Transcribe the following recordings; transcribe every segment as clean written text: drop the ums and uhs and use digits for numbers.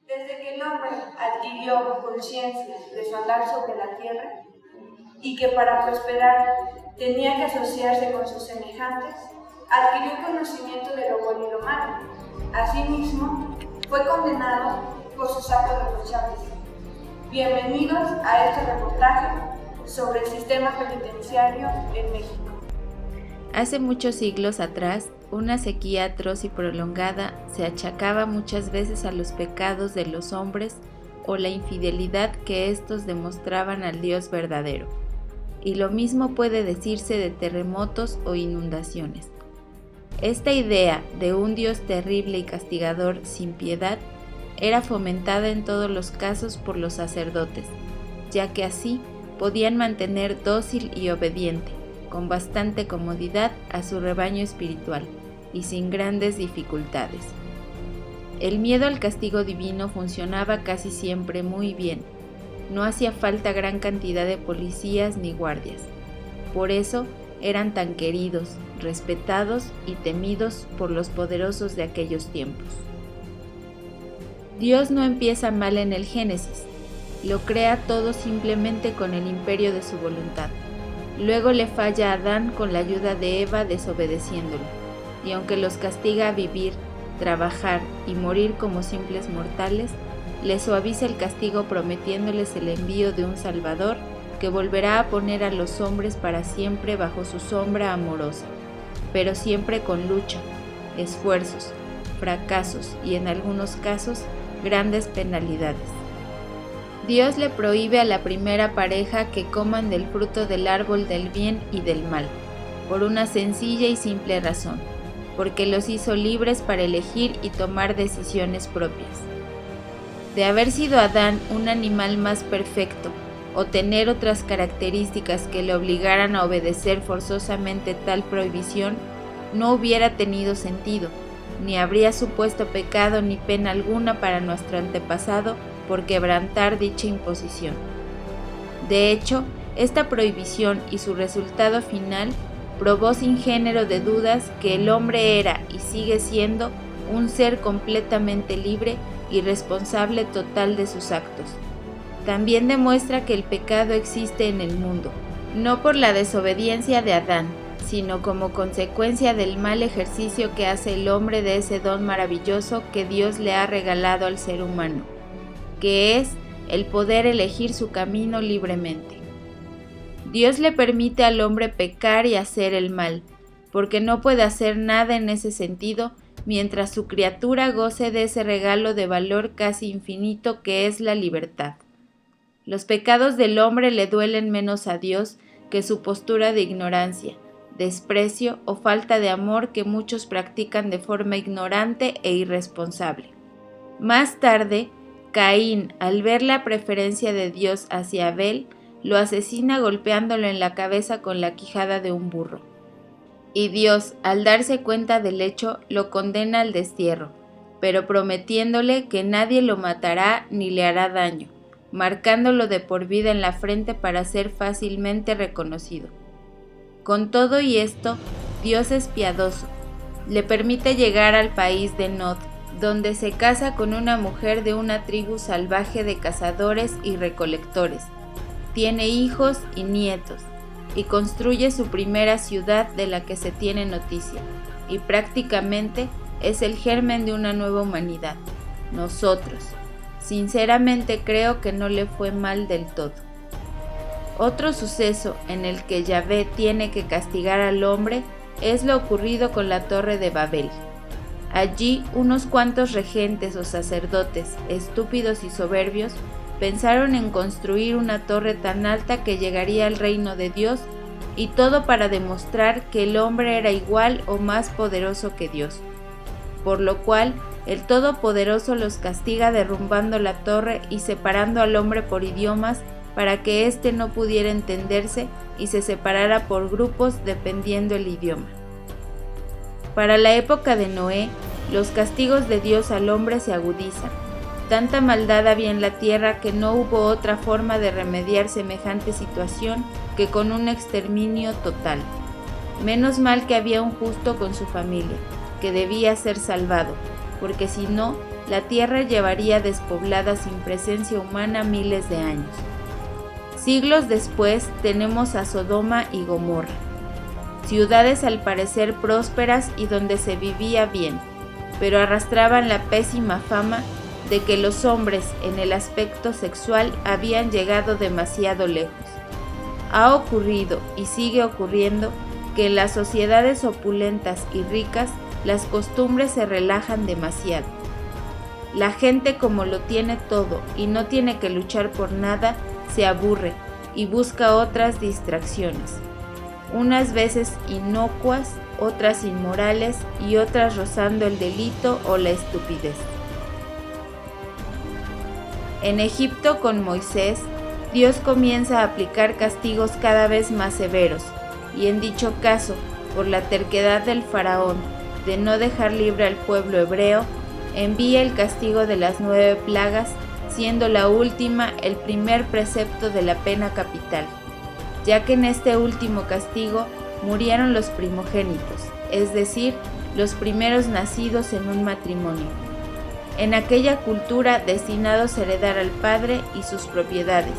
Desde que el hombre adquirió conciencia de su andar sobre la tierra y que para prosperar tenía que asociarse con sus semejantes, adquirió conocimiento de lo bueno y lo malo. Asimismo, fue condenado por sus actos reprochables. Bienvenidos a este reportaje sobre el sistema penitenciario en México. Hace muchos siglos atrás, una sequía atroz y prolongada se achacaba muchas veces a los pecados de los hombres o la infidelidad que éstos demostraban al Dios verdadero. Y lo mismo puede decirse de terremotos o inundaciones. Esta idea de un Dios terrible y castigador sin piedad era fomentada en todos los casos por los sacerdotes, ya que así podían mantener dócil y obediente, con bastante comodidad, a su rebaño espiritual y sin grandes dificultades. El miedo al castigo divino funcionaba casi siempre muy bien. No hacía falta gran cantidad de policías ni guardias. Por eso eran tan queridos, respetados y temidos por los poderosos de aquellos tiempos. Dios no empieza mal en el Génesis, lo crea todo simplemente con el imperio de su voluntad. Luego le falla a Adán con la ayuda de Eva desobedeciéndolo, y aunque los castiga a vivir, trabajar y morir como simples mortales, le suaviza el castigo prometiéndoles el envío de un Salvador que volverá a poner a los hombres para siempre bajo su sombra amorosa, pero siempre con lucha, esfuerzos, fracasos y en algunos casos grandes penalidades. Dios le prohíbe a la primera pareja que coman del fruto del árbol del bien y del mal, por una sencilla y simple razón, porque los hizo libres para elegir y tomar decisiones propias. De haber sido Adán un animal más perfecto, o tener otras características que le obligaran a obedecer forzosamente tal prohibición, no hubiera tenido sentido, ni habría supuesto pecado ni pena alguna para nuestro antepasado por quebrantar dicha imposición. De hecho, esta prohibición y su resultado final probó sin género de dudas que el hombre era y sigue siendo un ser completamente libre y responsable total de sus actos. También demuestra que el pecado existe en el mundo, no por la desobediencia de Adán, sino como consecuencia del mal ejercicio que hace el hombre de ese don maravilloso que Dios le ha regalado al ser humano, que es el poder elegir su camino libremente. Dios le permite al hombre pecar y hacer el mal, porque no puede hacer nada en ese sentido mientras su criatura goce de ese regalo de valor casi infinito que es la libertad. Los pecados del hombre le duelen menos a Dios que su postura de ignorancia, desprecio o falta de amor que muchos practican de forma ignorante e irresponsable. Más tarde, Caín, al ver la preferencia de Dios hacia Abel, lo asesina golpeándolo en la cabeza con la quijada de un burro. Y Dios, al darse cuenta del hecho, lo condena al destierro, pero prometiéndole que nadie lo matará ni le hará daño, marcándolo de por vida en la frente para ser fácilmente reconocido. Con todo y esto, Dios es piadoso, le permite llegar al país de Nod, donde se casa con una mujer de una tribu salvaje de cazadores y recolectores, tiene hijos y nietos, y construye su primera ciudad de la que se tiene noticia, y prácticamente es el germen de una nueva humanidad, nosotros. Sinceramente creo que no le fue mal del todo. Otro suceso en el que Yahvé tiene que castigar al hombre es lo ocurrido con la Torre de Babel. Allí unos cuantos regentes o sacerdotes, estúpidos y soberbios, pensaron en construir una torre tan alta que llegaría al reino de Dios, y todo para demostrar que el hombre era igual o más poderoso que Dios. Por lo cual, el Todopoderoso los castiga derrumbando la torre y separando al hombre por idiomas para que éste no pudiera entenderse y se separara por grupos dependiendo el idioma. Para la época de Noé, los castigos de Dios al hombre se agudizan. Tanta maldad había en la tierra que no hubo otra forma de remediar semejante situación que con un exterminio total. Menos mal que había un justo con su familia, que debía ser salvado, porque si no, la tierra llevaría despoblada sin presencia humana miles de años. Siglos después tenemos a Sodoma y Gomorra, ciudades al parecer prósperas y donde se vivía bien, pero arrastraban la pésima fama de que los hombres en el aspecto sexual habían llegado demasiado lejos. Ha ocurrido y sigue ocurriendo que en las sociedades opulentas y ricas las costumbres se relajan demasiado. La gente, como lo tiene todo y no tiene que luchar por nada, se aburre y busca otras distracciones, unas veces inocuas, otras inmorales y otras rozando el delito o la estupidez. En Egipto, con Moisés, Dios comienza a aplicar castigos cada vez más severos, y en dicho caso, por la terquedad del faraón de no dejar libre al pueblo hebreo, envía el castigo de las 9 plagas, siendo la última el primer precepto de la pena capital, ya que en este último castigo murieron los primogénitos, es decir, los primeros nacidos en un matrimonio. En aquella cultura destinados a heredar al padre y sus propiedades,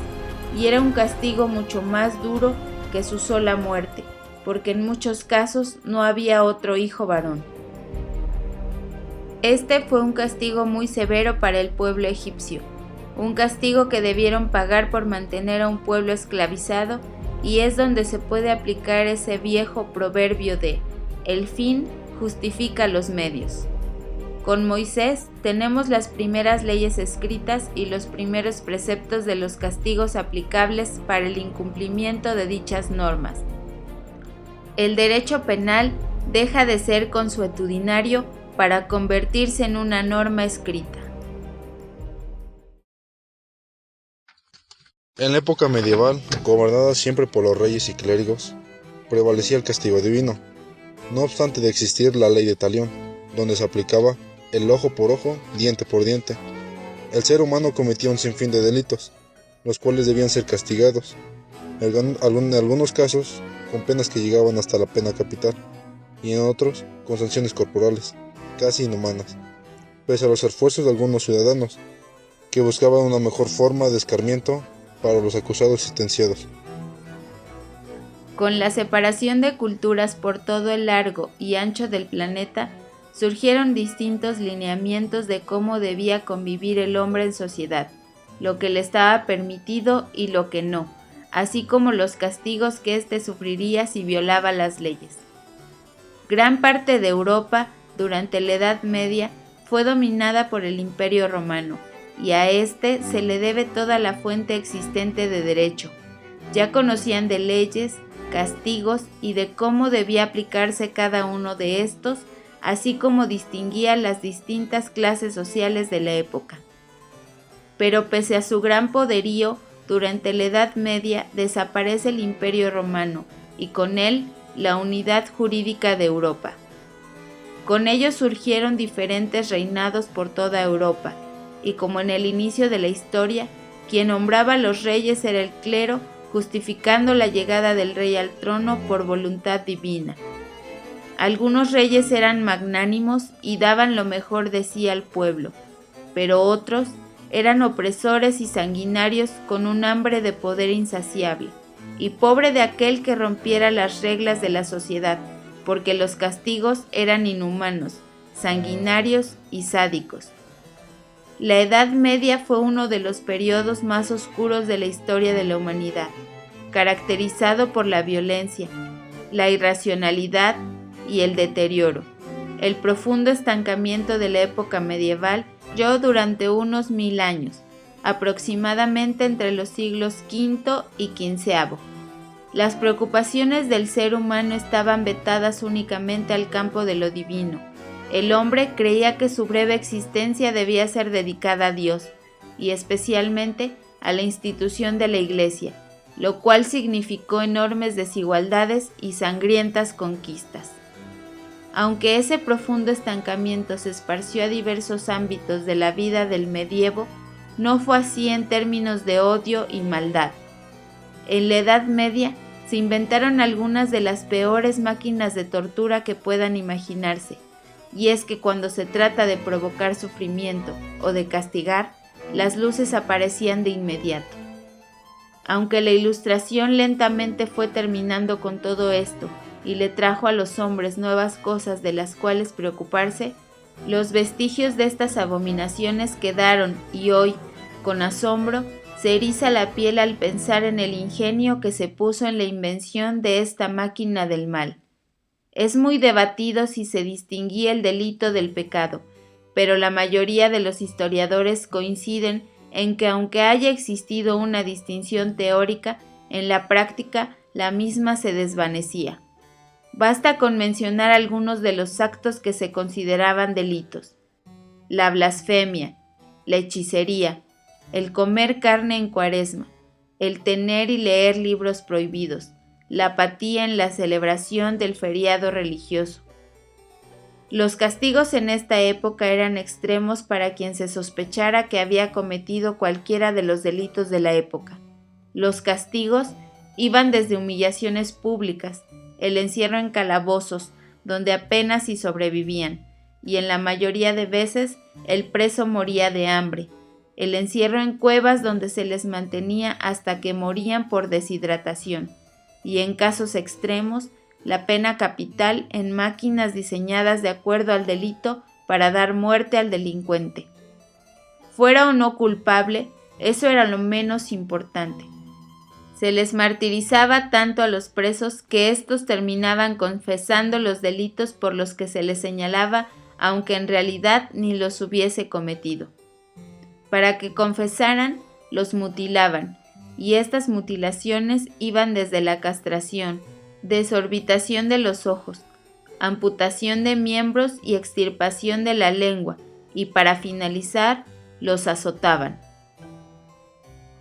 y era un castigo mucho más duro que su sola muerte, porque en muchos casos no había otro hijo varón. Este fue un castigo muy severo para el pueblo egipcio, un castigo que debieron pagar por mantener a un pueblo esclavizado, y es donde se puede aplicar ese viejo proverbio de «el fin justifica los medios». Con Moisés tenemos las primeras leyes escritas y los primeros preceptos de los castigos aplicables para el incumplimiento de dichas normas. El derecho penal deja de ser consuetudinario para convertirse en una norma escrita. En la época medieval, gobernada siempre por los reyes y clérigos, prevalecía el castigo divino, no obstante de existir la ley de talión, donde se aplicaba el ojo por ojo, diente por diente. El ser humano cometía un sinfín de delitos, los cuales debían ser castigados, en algunos casos con penas que llegaban hasta la pena capital, y en otros con sanciones corporales, casi inhumanas, pese a los esfuerzos de algunos ciudadanos, que buscaban una mejor forma de escarmiento para los acusados sentenciados. Con la separación de culturas por todo el largo y ancho del planeta, surgieron distintos lineamientos de cómo debía convivir el hombre en sociedad, lo que le estaba permitido y lo que no, así como los castigos que éste sufriría si violaba las leyes. Gran parte de Europa, durante la Edad Media, fue dominada por el Imperio Romano, y a este se le debe toda la fuente existente de derecho. Ya conocían de leyes, castigos y de cómo debía aplicarse cada uno de estos, así como distinguía las distintas clases sociales de la época. Pero pese a su gran poderío, durante la Edad Media desaparece el Imperio Romano y con él la unidad jurídica de Europa. Con ello surgieron diferentes reinados por toda Europa, y como en el inicio de la historia, quien nombraba a los reyes era el clero, justificando la llegada del rey al trono por voluntad divina. Algunos reyes eran magnánimos y daban lo mejor de sí al pueblo, pero otros eran opresores y sanguinarios con un hambre de poder insaciable, y pobre de aquel que rompiera las reglas de la sociedad, porque los castigos eran inhumanos, sanguinarios y sádicos. La Edad Media fue uno de los periodos más oscuros de la historia de la humanidad, caracterizado por la violencia, la irracionalidad y el deterioro. El profundo estancamiento de la época medieval duró durante unos 1000 años, aproximadamente entre los siglos V y XV. Las preocupaciones del ser humano estaban vetadas únicamente al campo de lo divino. El hombre creía que su breve existencia debía ser dedicada a Dios, y especialmente a la institución de la Iglesia, lo cual significó enormes desigualdades y sangrientas conquistas. Aunque ese profundo estancamiento se esparció a diversos ámbitos de la vida del medievo, no fue así en términos de odio y maldad. En la Edad Media se inventaron algunas de las peores máquinas de tortura que puedan imaginarse, y es que cuando se trata de provocar sufrimiento o de castigar, las luces aparecían de inmediato. Aunque la Ilustración lentamente fue terminando con todo esto y le trajo a los hombres nuevas cosas de las cuales preocuparse, los vestigios de estas abominaciones quedaron y hoy, con asombro, se eriza la piel al pensar en el ingenio que se puso en la invención de esta máquina del mal. Es muy debatido si se distinguía el delito del pecado, pero la mayoría de los historiadores coinciden en que aunque haya existido una distinción teórica, en la práctica la misma se desvanecía. Basta con mencionar algunos de los actos que se consideraban delitos: la blasfemia, la hechicería, el comer carne en Cuaresma, el tener y leer libros prohibidos, la apatía en la celebración del feriado religioso. Los castigos en esta época eran extremos para quien se sospechara que había cometido cualquiera de los delitos de la época. Los castigos iban desde humillaciones públicas, el encierro en calabozos, donde apenas si sobrevivían, y en la mayoría de veces el preso moría de hambre, el encierro en cuevas donde se les mantenía hasta que morían por deshidratación, y en casos extremos, la pena capital en máquinas diseñadas de acuerdo al delito para dar muerte al delincuente. Fuera o no culpable, eso era lo menos importante. Se les martirizaba tanto a los presos que éstos terminaban confesando los delitos por los que se les señalaba, aunque en realidad ni los hubiese cometido. Para que confesaran, los mutilaban, y estas mutilaciones iban desde la castración, desorbitación de los ojos, amputación de miembros y extirpación de la lengua, y para finalizar, los azotaban.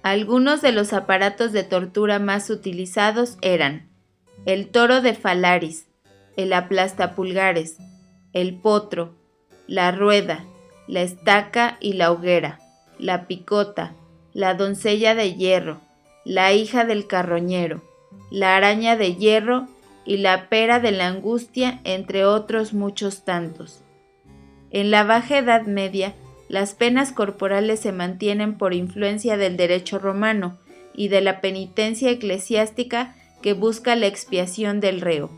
Algunos de los aparatos de tortura más utilizados eran el toro de Falaris, el aplastapulgares, el potro, la rueda, la estaca y la hoguera, la picota, la doncella de hierro, la hija del carroñero, la araña de hierro y la pera de la angustia, entre otros muchos tantos. En la Baja Edad Media, las penas corporales se mantienen por influencia del derecho romano y de la penitencia eclesiástica que busca la expiación del reo.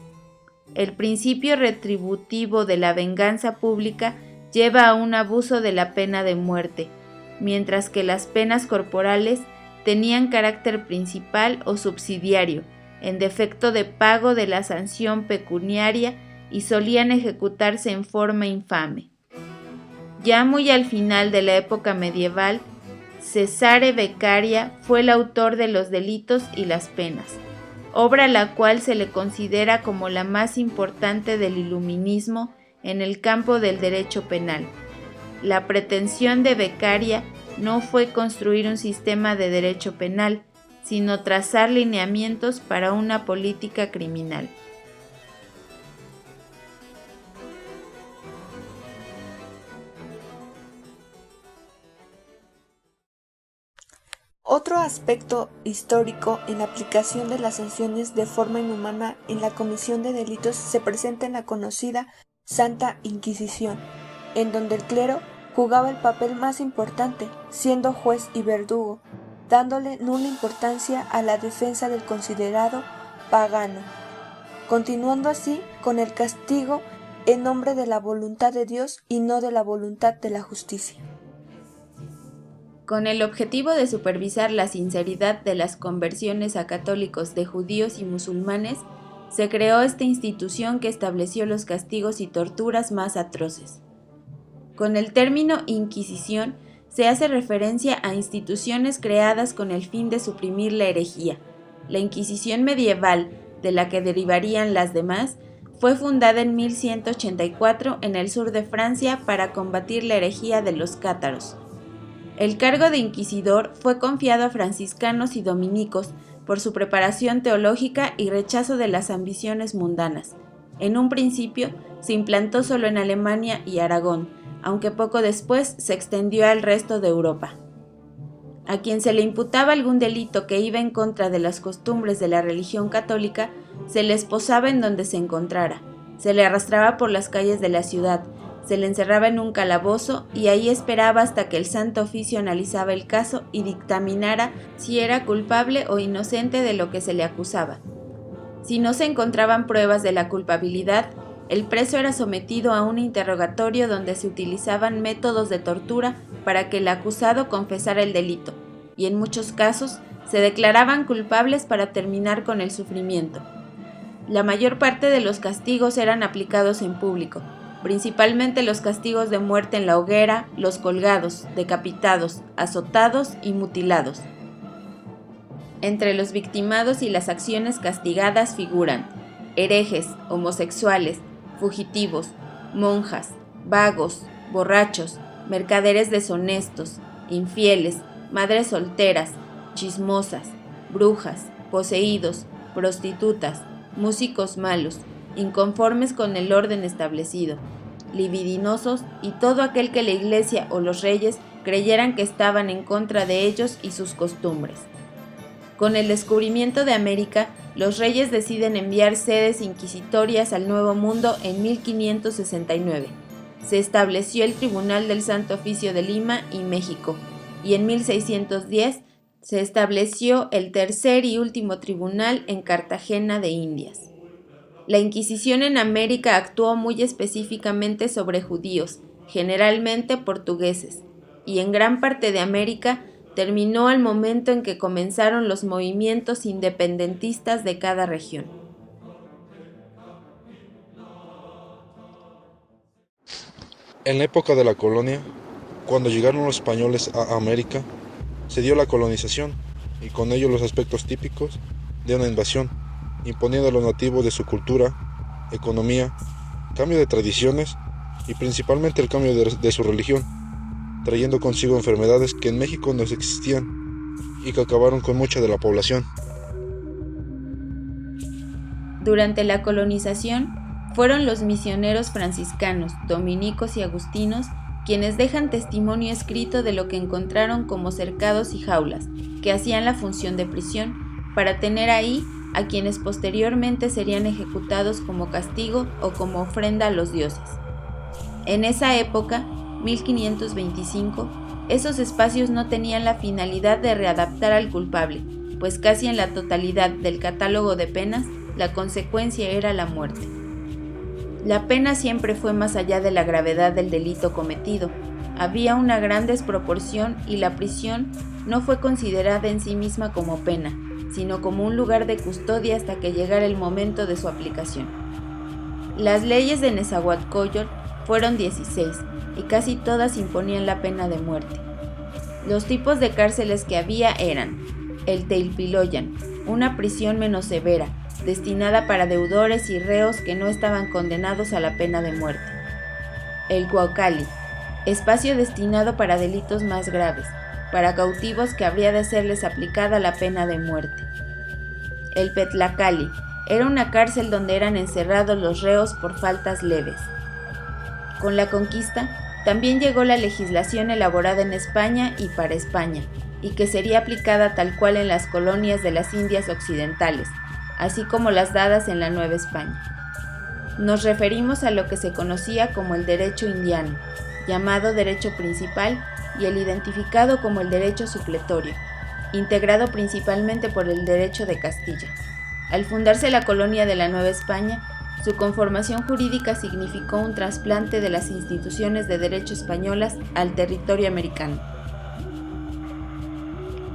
El principio retributivo de la venganza pública lleva a un abuso de la pena de muerte, mientras que las penas corporales tenían carácter principal o subsidiario, en defecto de pago de la sanción pecuniaria, y solían ejecutarse en forma infame. Ya muy al final de la época medieval, Cesare Beccaria fue el autor de Los delitos y las penas, obra la cual se le considera como la más importante del iluminismo en el campo del derecho penal. La pretensión de Beccaria no fue construir un sistema de derecho penal, sino trazar lineamientos para una política criminal. Otro aspecto histórico en la aplicación de las sanciones de forma inhumana en la comisión de delitos se presenta en la conocida Santa Inquisición, en donde el clero jugaba el papel más importante, siendo juez y verdugo, dándole nula importancia a la defensa del considerado pagano, continuando así con el castigo en nombre de la voluntad de Dios y no de la voluntad de la justicia. Con el objetivo de supervisar la sinceridad de las conversiones a católicos de judíos y musulmanes, se creó esta institución que estableció los castigos y torturas más atroces. Con el término Inquisición se hace referencia a instituciones creadas con el fin de suprimir la herejía. La Inquisición medieval, de la que derivarían las demás, fue fundada en 1184 en el sur de Francia para combatir la herejía de los cátaros. El cargo de inquisidor fue confiado a franciscanos y dominicos por su preparación teológica y rechazo de las ambiciones mundanas. En un principio se implantó solo en Alemania y Aragón, aunque poco después se extendió al resto de Europa. A quien se le imputaba algún delito que iba en contra de las costumbres de la religión católica, se le esposaba en donde se encontrara, se le arrastraba por las calles de la ciudad, Se le encerraba en un calabozo y ahí esperaba hasta que el Santo Oficio analizaba el caso y dictaminara si era culpable o inocente de lo que se le acusaba. Si no se encontraban pruebas de la culpabilidad, el preso era sometido a un interrogatorio donde se utilizaban métodos de tortura para que el acusado confesara el delito, y en muchos casos se declaraban culpables para terminar con el sufrimiento. La mayor parte de los castigos eran aplicados en público, principalmente los castigos de muerte en la hoguera, los colgados, decapitados, azotados y mutilados. Entre los victimados y las acciones castigadas figuran herejes, homosexuales, fugitivos, monjas, vagos, borrachos, mercaderes deshonestos, infieles, madres solteras, chismosas, brujas, poseídos, prostitutas, músicos malos, inconformes con el orden establecido, libidinosos y todo aquel que la Iglesia o los reyes creyeran que estaban en contra de ellos y sus costumbres. Con el descubrimiento de América, los reyes deciden enviar sedes inquisitorias al Nuevo Mundo en 1569. Se estableció el Tribunal del Santo Oficio de Lima y México, y en 1610 se estableció el tercer y último tribunal en Cartagena de Indias. La Inquisición en América actuó muy específicamente sobre judíos, generalmente portugueses, y en gran parte de América terminó al momento en que comenzaron los movimientos independentistas de cada región. En la época de la colonia, cuando llegaron los españoles a América, se dio la colonización y con ello los aspectos típicos de una invasión, imponiendo a los nativos de su cultura, economía, cambio de tradiciones y principalmente el cambio de su religión, trayendo consigo enfermedades que en México no existían y que acabaron con mucha de la población. Durante la colonización, fueron los misioneros franciscanos, dominicos y agustinos quienes dejan testimonio escrito de lo que encontraron como cercados y jaulas, que hacían la función de prisión, para tener ahí a quienes posteriormente serían ejecutados como castigo o como ofrenda a los dioses. En esa época, 1525, esos espacios no tenían la finalidad de readaptar al culpable, pues casi en la totalidad del catálogo de penas, la consecuencia era la muerte. La pena siempre fue más allá de la gravedad del delito cometido. Había una gran desproporción y la prisión no fue considerada en sí misma como pena, sino como un lugar de custodia hasta que llegara el momento de su aplicación. Las leyes de Nezahualcóyotl fueron 16 y casi todas imponían la pena de muerte. Los tipos de cárceles que había eran el Teilpiloyan, una prisión menos severa, destinada para deudores y reos que no estaban condenados a la pena de muerte. El Cuaucali, espacio destinado para delitos más graves, para cautivos que habría de serles aplicada la pena de muerte. El Petlacali, era una cárcel donde eran encerrados los reos por faltas leves. Con la conquista, también llegó la legislación elaborada en España y para España, y que sería aplicada tal cual en las colonias de las Indias Occidentales, así como las dadas en la Nueva España. Nos referimos a lo que se conocía como el derecho indiano, llamado derecho principal y el identificado como el derecho supletorio, integrado principalmente por el derecho de Castilla. Al fundarse la colonia de la Nueva España, su conformación jurídica significó un trasplante de las instituciones de derecho españolas al territorio americano.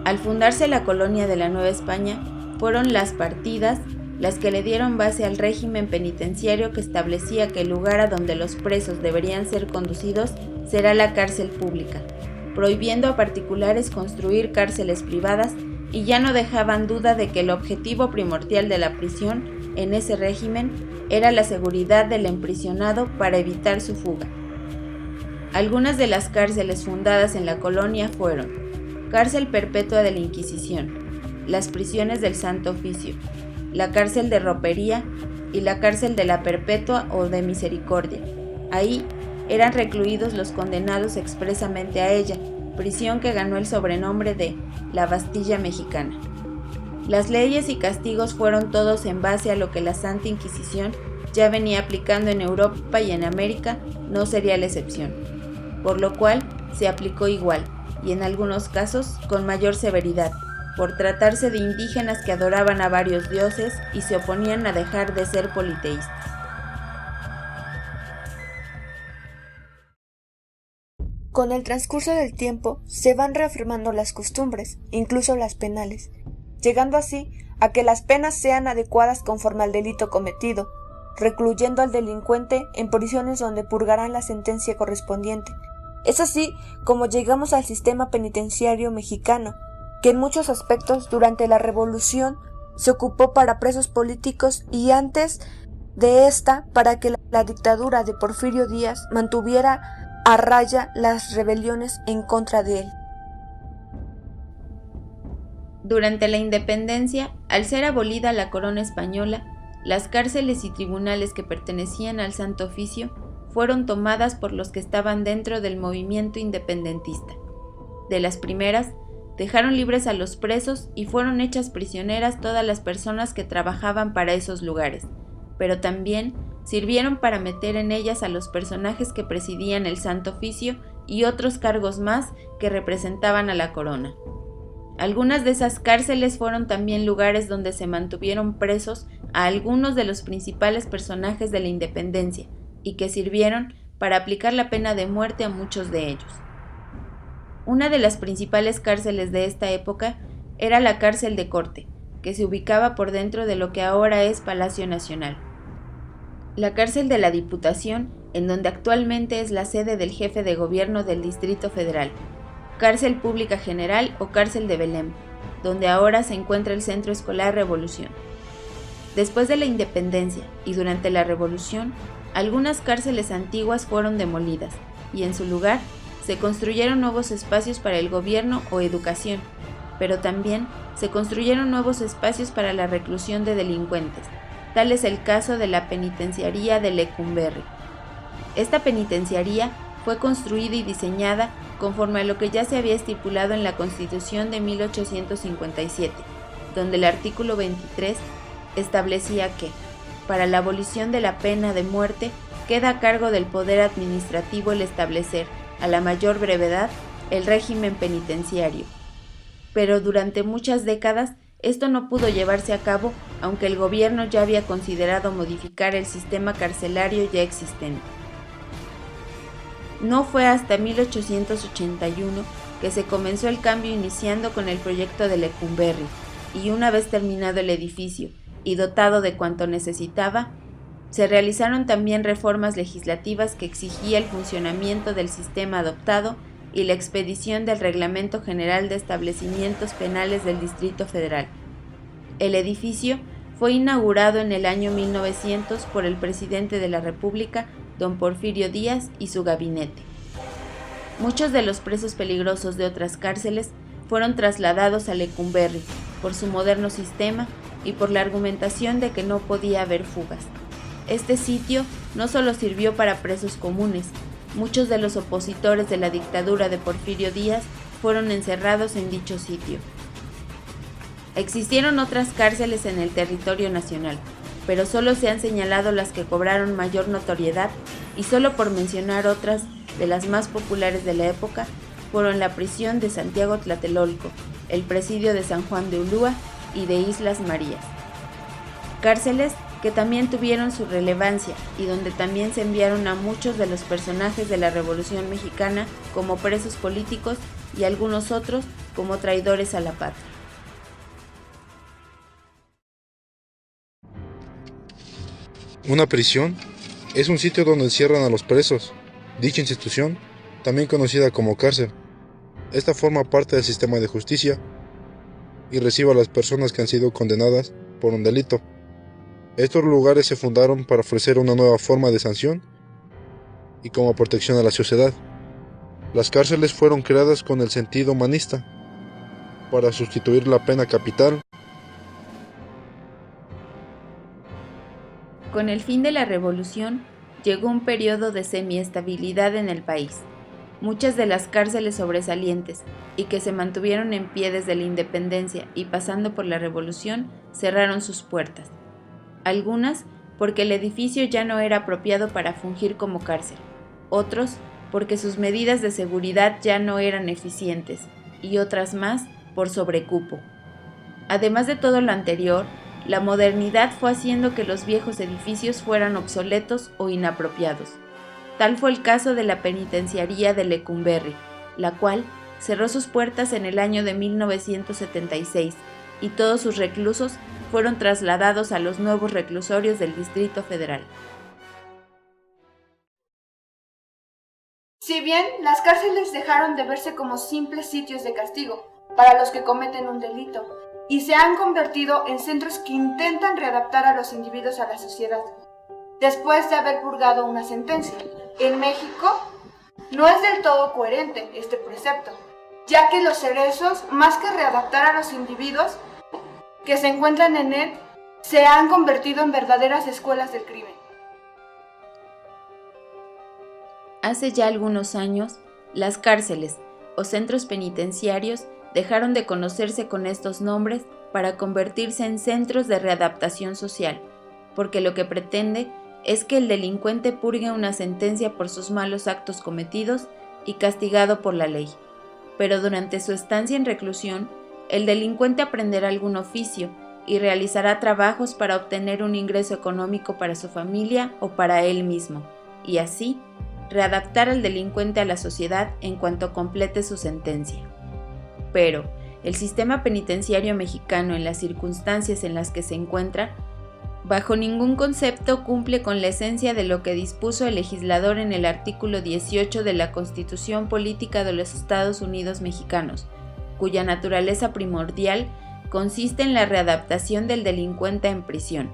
Al fundarse la colonia de la Nueva España, fueron las partidas las que le dieron base al régimen penitenciario que establecía que el lugar a donde los presos deberían ser conducidos será la cárcel pública, prohibiendo a particulares construir cárceles privadas y ya no dejaban duda de que el objetivo primordial de la prisión en ese régimen era la seguridad del emprisionado para evitar su fuga. Algunas de las cárceles fundadas en la colonia fueron Cárcel Perpetua de la Inquisición, las prisiones del Santo Oficio, la cárcel de Ropería y la cárcel de la Perpetua o de Misericordia. Ahí eran recluidos los condenados expresamente a ella, prisión que ganó el sobrenombre de la Bastilla Mexicana. Las leyes y castigos fueron todos en base a lo que la Santa Inquisición ya venía aplicando en Europa y en América, no sería la excepción, por lo cual se aplicó igual, y en algunos casos con mayor severidad, por tratarse de indígenas que adoraban a varios dioses y se oponían a dejar de ser politeístas. Con el transcurso del tiempo se van reafirmando las costumbres, incluso las penales, llegando así a que las penas sean adecuadas conforme al delito cometido, recluyendo al delincuente en prisiones donde purgarán la sentencia correspondiente. Es así como llegamos al sistema penitenciario mexicano, que en muchos aspectos durante la Revolución se ocupó para presos políticos y antes de esta para que la dictadura de Porfirio Díaz mantuviera a raya las rebeliones en contra de él. Durante la independencia, al ser abolida la corona española, las cárceles y tribunales que pertenecían al Santo Oficio fueron tomadas por los que estaban dentro del movimiento independentista. De las primeras, dejaron libres a los presos y fueron hechas prisioneras todas las personas que trabajaban para esos lugares, pero también sirvieron para meter en ellas a los personajes que presidían el Santo Oficio y otros cargos más que representaban a la corona. Algunas de esas cárceles fueron también lugares donde se mantuvieron presos a algunos de los principales personajes de la independencia y que sirvieron para aplicar la pena de muerte a muchos de ellos. Una de las principales cárceles de esta época era la cárcel de Corte, que se ubicaba por dentro de lo que ahora es Palacio Nacional. La cárcel de la Diputación, en donde actualmente es la sede del jefe de gobierno del Distrito Federal, Cárcel Pública General o Cárcel de Belém, donde ahora se encuentra el Centro Escolar Revolución. Después de la independencia y durante la Revolución, algunas cárceles antiguas fueron demolidas y en su lugar se construyeron nuevos espacios para el gobierno o educación, pero también se construyeron nuevos espacios para la reclusión de delincuentes. Tal es el caso de la penitenciaría de Lecumberri. Esta penitenciaría fue construida y diseñada conforme a lo que ya se había estipulado en la Constitución de 1857, donde el artículo 23 establecía que, para la abolición de la pena de muerte, queda a cargo del Poder Administrativo el establecer, a la mayor brevedad, el régimen penitenciario. Pero durante muchas décadas, esto no pudo llevarse a cabo, aunque el gobierno ya había considerado modificar el sistema carcelario ya existente. No fue hasta 1881 que se comenzó el cambio iniciando con el proyecto de Lecumberri, y una vez terminado el edificio y dotado de cuanto necesitaba, se realizaron también reformas legislativas que exigía el funcionamiento del sistema adoptado y la expedición del Reglamento General de Establecimientos Penales del Distrito Federal. El edificio fue inaugurado en el año 1900 por el presidente de la República, don Porfirio Díaz, y su gabinete. Muchos de los presos peligrosos de otras cárceles fueron trasladados a Lecumberri por su moderno sistema y por la argumentación de que no podía haber fugas. Este sitio no solo sirvió para presos comunes, muchos de los opositores de la dictadura de Porfirio Díaz fueron encerrados en dicho sitio. Existieron otras cárceles en el territorio nacional, pero solo se han señalado las que cobraron mayor notoriedad y solo por mencionar otras de las más populares de la época fueron la prisión de Santiago Tlatelolco, el presidio de San Juan de Ulúa y de Islas Marías. Cárceles que también tuvieron su relevancia y donde también se enviaron a muchos de los personajes de la Revolución Mexicana como presos políticos y algunos otros como traidores a la patria. Una prisión es un sitio donde encierran a los presos. Dicha institución, también conocida como cárcel, esta forma parte del sistema de justicia y recibe a las personas que han sido condenadas por un delito. Estos lugares se fundaron para ofrecer una nueva forma de sanción y como protección a la sociedad. Las cárceles fueron creadas con el sentido humanista para sustituir la pena capital. Con el fin de la revolución, llegó un periodo de semiestabilidad en el país. Muchas de las cárceles sobresalientes y que se mantuvieron en pie desde la independencia y pasando por la revolución cerraron sus puertas. Algunas porque el edificio ya no era apropiado para fungir como cárcel, otros porque sus medidas de seguridad ya no eran eficientes, y otras más por sobrecupo. Además de todo lo anterior, la modernidad fue haciendo que los viejos edificios fueran obsoletos o inapropiados. Tal fue el caso de la penitenciaría de Lecumberri, la cual cerró sus puertas en el año de 1976 y todos sus reclusos fueron trasladados a los nuevos reclusorios del Distrito Federal. Si bien las cárceles dejaron de verse como simples sitios de castigo para los que cometen un delito y se han convertido en centros que intentan readaptar a los individuos a la sociedad, después de haber purgado una sentencia, en México no es del todo coherente este precepto, ya que los cerezos, más que readaptar a los individuos que se encuentran en él, se han convertido en verdaderas escuelas del crimen. Hace ya algunos años, las cárceles o centros penitenciarios dejaron de conocerse con estos nombres para convertirse en centros de readaptación social, porque lo que pretende es que el delincuente purgue una sentencia por sus malos actos cometidos y castigado por la ley. Pero durante su estancia en reclusión, el delincuente aprenderá algún oficio y realizará trabajos para obtener un ingreso económico para su familia o para él mismo, y así readaptar al delincuente a la sociedad en cuanto complete su sentencia. Pero el sistema penitenciario mexicano, en las circunstancias en las que se encuentra, bajo ningún concepto cumple con la esencia de lo que dispuso el legislador en el artículo 18 de la Constitución Política de los Estados Unidos Mexicanos, cuya naturaleza primordial consiste en la readaptación del delincuente en prisión.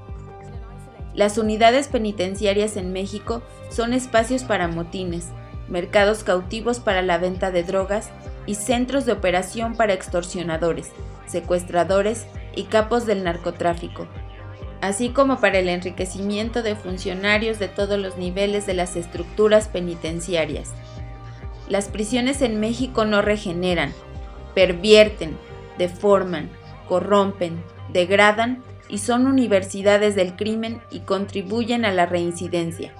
Las unidades penitenciarias en México son espacios para motines, mercados cautivos para la venta de drogas y centros de operación para extorsionadores, secuestradores y capos del narcotráfico, así como para el enriquecimiento de funcionarios de todos los niveles de las estructuras penitenciarias. Las prisiones en México no regeneran, pervierten, deforman, corrompen, degradan y son universidades del crimen y contribuyen a la reincidencia.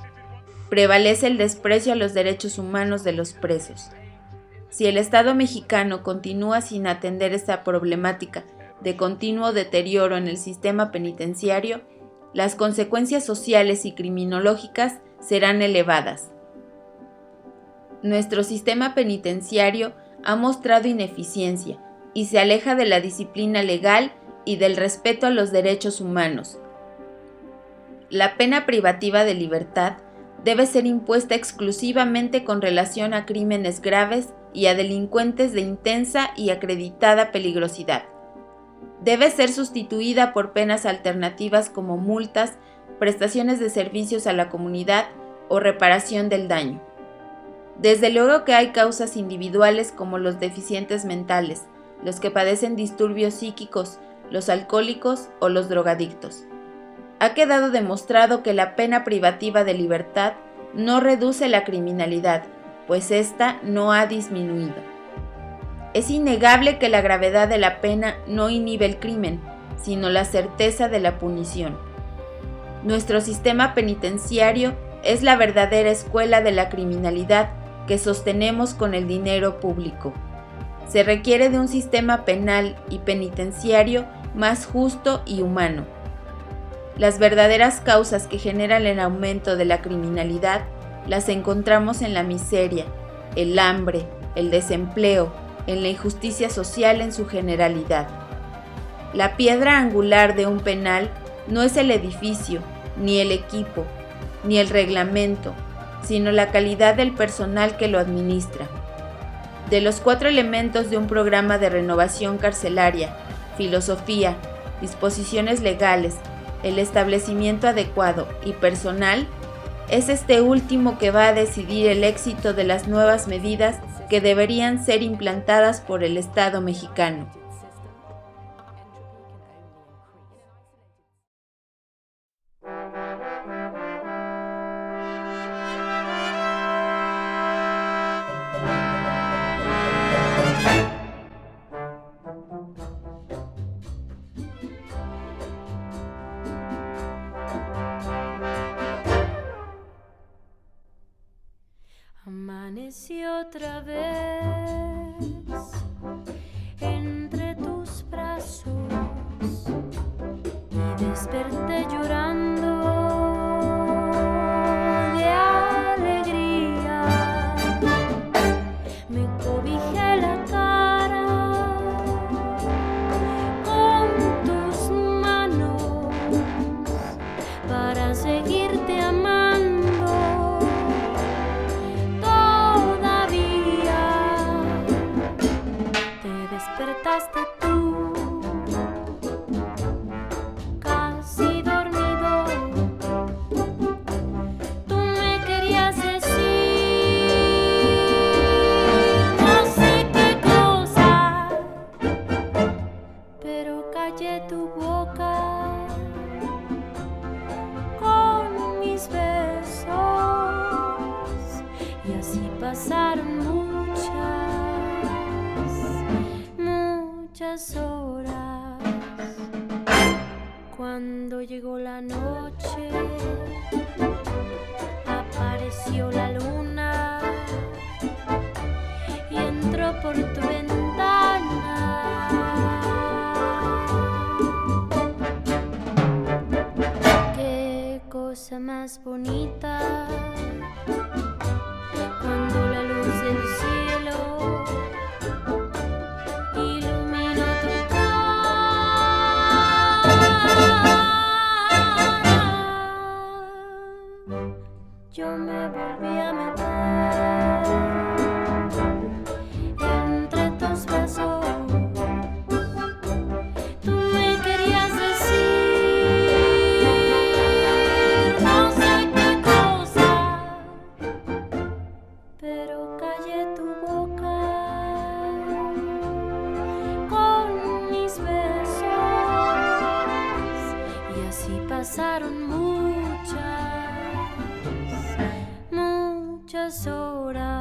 Prevalece el desprecio a los derechos humanos de los presos. Si el Estado mexicano continúa sin atender esta problemática de continuo deterioro en el sistema penitenciario, las consecuencias sociales y criminológicas serán elevadas. Nuestro sistema penitenciario ha mostrado ineficiencia y se aleja de la disciplina legal y del respeto a los derechos humanos. La pena privativa de libertad debe ser impuesta exclusivamente con relación a crímenes graves y a delincuentes de intensa y acreditada peligrosidad. Debe ser sustituida por penas alternativas como multas, prestaciones de servicios a la comunidad o reparación del daño. Desde luego que hay causas individuales como los deficientes mentales, los que padecen disturbios psíquicos, los alcohólicos o los drogadictos. Ha quedado demostrado que la pena privativa de libertad no reduce la criminalidad, pues ésta no ha disminuido. Es innegable que la gravedad de la pena no inhibe el crimen, sino la certeza de la punición. Nuestro sistema penitenciario es la verdadera escuela de la criminalidad que sostenemos con el dinero público. Se requiere de un sistema penal y penitenciario más justo y humano. Las verdaderas causas que generan el aumento de la criminalidad las encontramos en la miseria, el hambre, el desempleo, en la injusticia social en su generalidad. La piedra angular de un penal no es el edificio, ni el equipo, ni el reglamento, sino la calidad del personal que lo administra. De los 4 elementos de un programa de renovación carcelaria, filosofía, disposiciones legales, el establecimiento adecuado y personal, es este último que va a decidir el éxito de las nuevas medidas que deberían ser implantadas por el Estado mexicano. otra vez entre tus brazos y desperté llorando de alegría. Me cobijé la cara con tus manos para seguirte amando todavía. Te despertaste tú, casi dormido. Tú me querías decir no sé qué cosa, pero callé tu boca con mis besos. Y así pasaron muchas horas. Cuando llegó la noche, apareció la luna y entró por tu ventana. Qué cosa más bonita cuando la luz del cielo iluminó tu cara. Yo me volví a meter entre tus brazos. Tú me querías decir no sé qué cosa, pero callé tu boca con mis besos. Y así pasaron muchas horas.